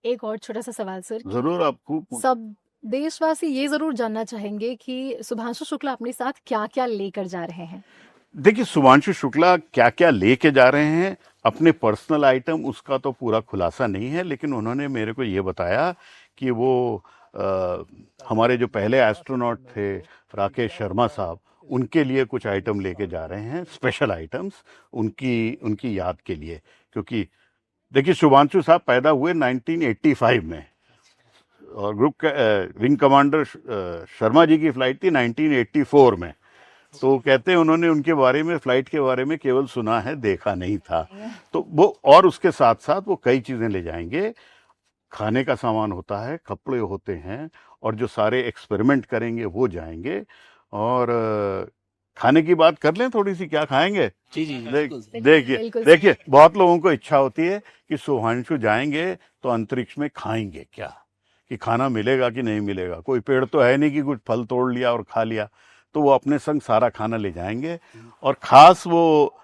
एक और छोटा-सा सवाल सर कि जरूर आपको। सब देशवासी ये ज़रूर जानना चाहेंगे कि सुधांशु शुक्ला अपने साथ क्या-क्या लेकर जा रहे हैं? देखिए, शुभांशु शुक्ला क्या क्या लेके जा रहे हैं, अपने पर्सनल आइटम, उसका तो पूरा खुलासा नहीं है, लेकिन उन्होंने मेरे को ये बताया कि वो अ, हमारे जो पहले एस्ट्रोनॉट थे राकेश शर्मा साहब, उनके लिए कुछ आइटम लेके जा रहे हैं, स्पेशल आइटम्स, उनकी उनकी याद के लिए। क्योंकि देखिए, शुभांशु साहब पैदा हुए 1985 में, और ग्रुप का विंग कमांडर शर्मा जी की फ्लाइट थी 1984 में। तो कहते हैं उन्होंने उनके बारे में, फ्लाइट के बारे में केवल सुना है, देखा नहीं था। तो वो, और उसके साथ साथ वो कई चीज़ें ले जाएंगे। खाने का सामान होता है, कपड़े होते हैं, और जो सारे एक्सपेरिमेंट करेंगे वो जाएंगे। और खाने की बात कर लें थोड़ी सी, क्या खाएंगे? जी जी देख बिल्कुल। बिल्कुल, देखिए बिल्कुल सर। देखिए, बहुत लोगों को इच्छा होती है कि शुभांशु जाएंगे तो अंतरिक्ष में खाएंगे क्या, कि खाना मिलेगा कि नहीं मिलेगा। कोई पेड़ तो है नहीं कि कुछ फल तोड़ लिया और खा लिया। तो वो अपने संग सारा खाना ले जाएंगे, और खास वो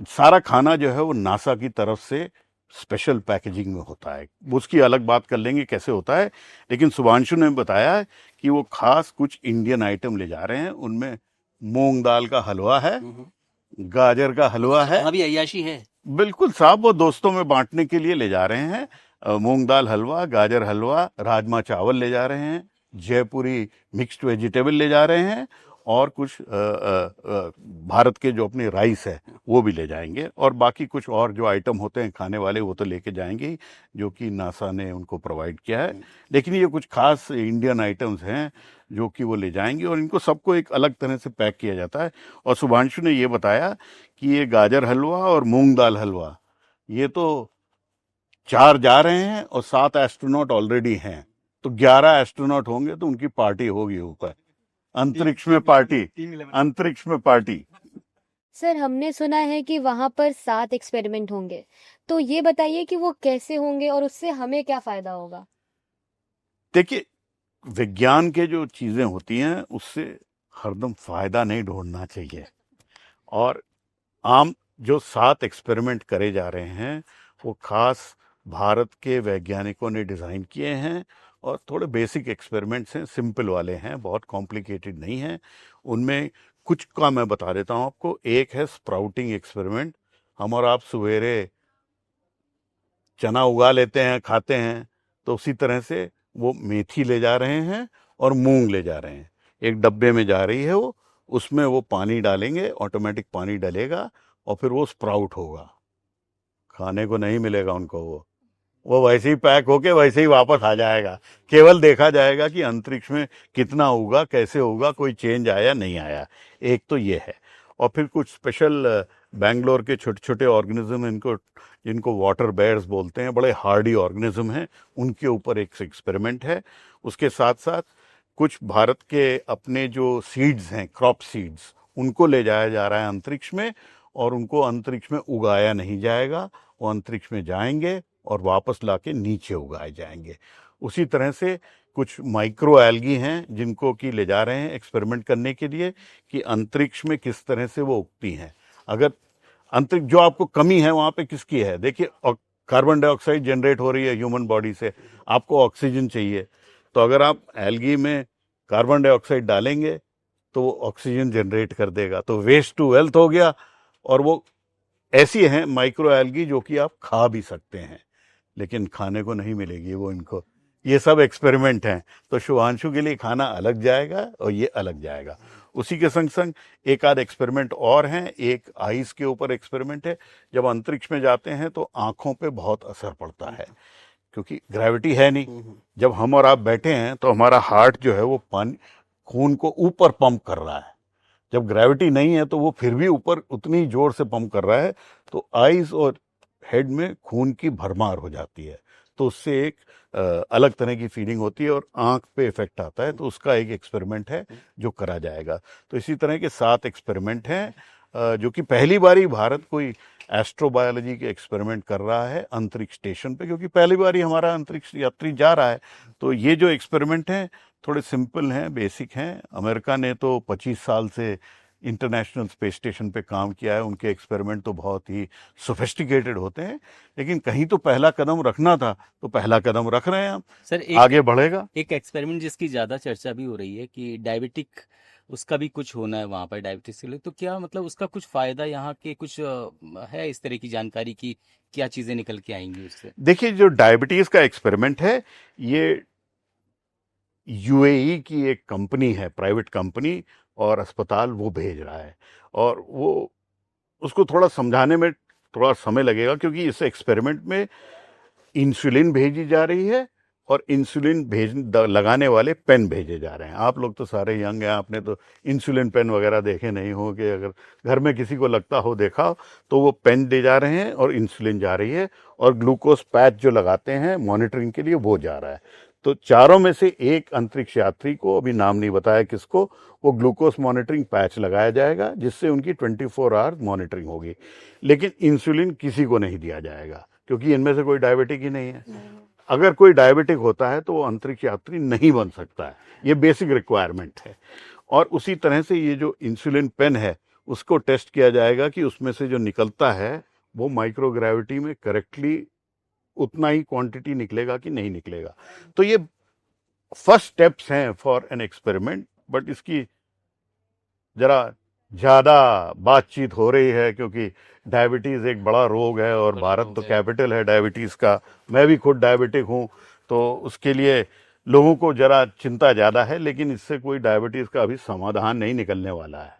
सारा खाना जो है वो नासा की तरफ से स्पेशल पैकेजिंग में होता है। उसकी अलग बात कर लेंगे कैसे होता है। लेकिन शुभांशु ने बताया कि वो खास कुछ इंडियन आइटम ले जा रहे हैं। उनमें मूंग दाल का हलवा है, गाजर का हलवा अच्छा, है। वहाँ भी अय्याशी है। बिल्कुल साहब, वो दोस्तों में बांटने के लिए ले जा रहे हैं। मूंग दाल हलवा, गाजर हलवा, राजमा चावल ले जा रहे हैं, जयपुरी मिक्स्ड वेजिटेबल ले जा रहे हैं, और कुछ भारत के जो अपने राइस है वो भी ले जाएंगे, और बाकी कुछ और जो आइटम होते हैं खाने वाले वो तो लेके जाएंगे ही, जो कि नासा ने उनको प्रोवाइड किया है। लेकिन ये कुछ खास इंडियन आइटम्स हैं जो कि वो ले जाएंगे, और इनको सबको एक अलग तरह से पैक किया जाता है। और शुभांशु ने ये बताया कि ये गाजर हलवा और मूंग दाल हलवा, ये तो 4 जा रहे हैं और 7 एस्ट्रोनॉट ऑलरेडी हैं। तो 11 एस्ट्रोनॉट होंगे तो उनकी पार्टी होगी ऊपर, अंतरिक्ष में पार्टी, अंतरिक्ष में पार्टी। सर हमने सुना है कि वहां पर 7 एक्सपेरिमेंट होंगे, तो ये बताइए कि वो कैसे होंगे और उससे हमें क्या फायदा होगा। देखिए, विज्ञान के जो चीजें होती हैं उससे हरदम फायदा नहीं ढूंढना चाहिए। और आम जो 7 एक्सपेरिमेंट करे जा रहे हैं वो खास भारत के वैज्ञानिकों ने डिज़ाइन किए हैं, और थोड़े बेसिक एक्सपेरिमेंट्स हैं, सिंपल वाले हैं, बहुत कॉम्प्लिकेटेड नहीं हैं। उनमें कुछ का मैं बता देता हूँ आपको। एक है स्प्राउटिंग एक्सपेरिमेंट। हम और आप सवेरे चना उगा लेते हैं, खाते हैं, तो उसी तरह से वो मेथी ले जा रहे हैं और मूंग ले जा रहे हैं। एक डब्बे में जा रही है वो, उसमें वो पानी डालेंगे, ऑटोमेटिक पानी डलेगा, और फिर वो स्प्राउट होगा। खाने को नहीं मिलेगा उनको, वो वैसे ही पैक होके वैसे ही वापस आ जाएगा। केवल देखा जाएगा कि अंतरिक्ष में कितना होगा, कैसे होगा, कोई चेंज आया नहीं आया। एक तो ये है। और फिर कुछ स्पेशल बैंगलोर के छोटे छोटे ऑर्गेनिज्म, इनको जिनको वाटर बेयर्स बोलते हैं, बड़े हार्डी ऑर्गेनिज्म हैं, उनके ऊपर एक एक्सपेरिमेंट है। उसके साथ साथ कुछ भारत के अपने जो सीड्स हैं, क्रॉप सीड्स, उनको ले जाया जा रहा है अंतरिक्ष में, और उनको अंतरिक्ष में उगाया नहीं जाएगा। वो अंतरिक्ष में जाएंगे और वापस लाके नीचे उगाए जाएंगे। उसी तरह से कुछ माइक्रो एल्गी हैं जिनको कि ले जा रहे हैं एक्सपेरिमेंट करने के लिए, कि अंतरिक्ष में किस तरह से वो उगती हैं। अगर अंतरिक्ष जो आपको कमी है वहाँ पे किसकी है? देखिए, कार्बन डाइऑक्साइड जनरेट हो रही है ह्यूमन बॉडी से, आपको ऑक्सीजन चाहिए। तो अगर आप एल्गी में कार्बन डाइऑक्साइड डालेंगे तो वो ऑक्सीजन जनरेट कर देगा, तो वेस्ट टू वेल्थ हो गया। और वो ऐसी हैं माइक्रो एल्गी जो कि आप खा भी सकते हैं, लेकिन खाने को नहीं मिलेगी वो इनको। ये सब एक्सपेरिमेंट हैं। तो शुभांशु के लिए खाना अलग जाएगा और ये अलग जाएगा। उसी के संग संग एक आध एक्सपेरिमेंट और हैं। एक आइस के ऊपर एक्सपेरिमेंट है। जब अंतरिक्ष में जाते हैं तो आंखों पे बहुत असर पड़ता है, क्योंकि ग्रेविटी है नहीं। जब हम और आप बैठे हैं तो हमारा हार्ट जो है वो पानी, खून को ऊपर पंप कर रहा है। जब ग्रेविटी नहीं है तो वो फिर भी ऊपर उतनी जोर से पंप कर रहा है, तो आइज और हेड में खून की भरमार हो जाती है। तो उससे एक अलग तरह की फीलिंग होती है और आंख पे इफेक्ट आता है। तो उसका एक एक्सपेरिमेंट है जो करा जाएगा। तो इसी तरह के 7 एक्सपेरिमेंट हैं, जो कि पहली बार ही भारत कोई एस्ट्रोबायोलॉजी के एक्सपेरिमेंट कर रहा है अंतरिक्ष स्टेशन पे, क्योंकि पहली बार ही हमारा अंतरिक्ष यात्री जा रहा है। तो ये जो एक्सपेरिमेंट हैं थोड़े सिंपल हैं, बेसिक हैं। अमेरिका ने तो 25 साल से इंटरनेशनल स्पेस स्टेशन पे काम किया है, उनके एक्सपेरिमेंट तो बहुत ही सोफिस्टिकेटेड होते हैं, लेकिन कहीं तो पहला कदम रखना था, तो पहला कदम रख रहे हैं हम, सर आगे बढ़ेगा। एक एक्सपेरिमेंट जिसकी ज़्यादा चर्चा भी हो रही है कि डायबिटिक, उसका भी कुछ होना है वहाँ पर डायबिटीज के लिए, तो क्या मतलब उसका कुछ फ़ायदा यहाँ के कुछ है इस तरह की जानकारी की क्या चीज़ें निकल के आएंगी उससे? देखिए, जो डायबिटीज का एक्सपेरिमेंट है, ये यूएई की एक कंपनी है, प्राइवेट कंपनी, और अस्पताल वो भेज रहा है, और वो उसको थोड़ा समझाने में थोड़ा समय लगेगा, क्योंकि इस एक्सपेरिमेंट में इंसुलिन भेजी जा रही है और इंसुलिन लगाने वाले पेन भेजे जा रहे हैं। आप लोग तो सारे यंग हैं, आपने तो इंसुलिन पेन वगैरह देखे नहीं हो, कि अगर घर में किसी को लगता हो, देखा हो, तो वो पेन दे जा रहे हैं और इंसुलिन जा रही है, और ग्लूकोज पैच जो लगाते हैं मॉनिटरिंग के लिए, वो जा रहा है। तो चारों में से एक अंतरिक्ष यात्री को, अभी नाम नहीं बताया किसको, वो ग्लूकोज मॉनिटरिंग पैच लगाया जाएगा, जिससे उनकी 24 आवर मॉनिटरिंग होगी। लेकिन इंसुलिन किसी को नहीं दिया जाएगा, क्योंकि इनमें से कोई डायबिटिक ही नहीं है। अगर कोई डायबिटिक होता है तो वो अंतरिक्ष यात्री नहीं बन सकता है, ये बेसिक रिक्वायरमेंट है। और उसी तरह से ये जो इंसुलिन पेन है, उसको टेस्ट किया जाएगा कि उसमें से जो निकलता है वो माइक्रोग्रेविटी में करेक्टली उतना ही क्वांटिटी निकलेगा कि नहीं निकलेगा। तो ये फर्स्ट स्टेप्स हैं फॉर एन एक्सपेरिमेंट, बट इसकी जरा ज़्यादा बातचीत हो रही है, क्योंकि डायबिटीज़ एक बड़ा रोग है, और भारत तो कैपिटल है डायबिटीज़ का। मैं भी खुद डायबिटिक हूँ, तो उसके लिए लोगों को जरा चिंता ज़्यादा है, लेकिन इससे कोई डायबिटीज़ का अभी समाधान नहीं निकलने वाला है।